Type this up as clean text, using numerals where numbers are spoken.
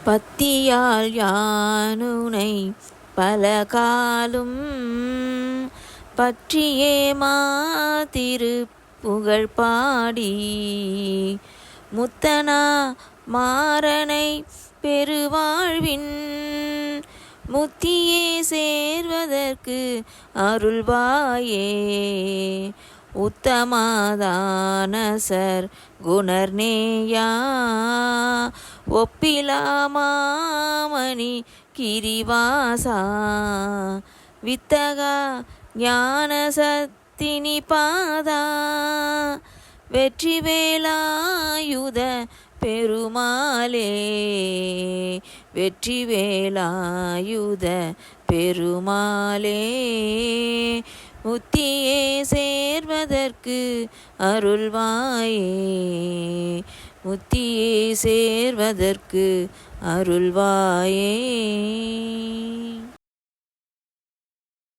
பத்தியால் யானுனை பலகாலும் பற்றியே மாதிரு புகழ் பாடி முத்தனா மாறனை பெருவாழ்வின் முத்தியே சேர்வதற்கு அருள்வாயே. உத்தமாதானசர் குணர்நேயா ஒப்பிலா மாமணி கிரிவாசா வித்தகா ஞான சத்தினி பாதா வெற்றி வேலாயுத பெருமாளே. வெற்றி வேலாயுத பெருமாளே முத்தியே சேர்வதற்கு அருள்வாயே. முத்தியே சேர்வதற்கு அருள்வாயே.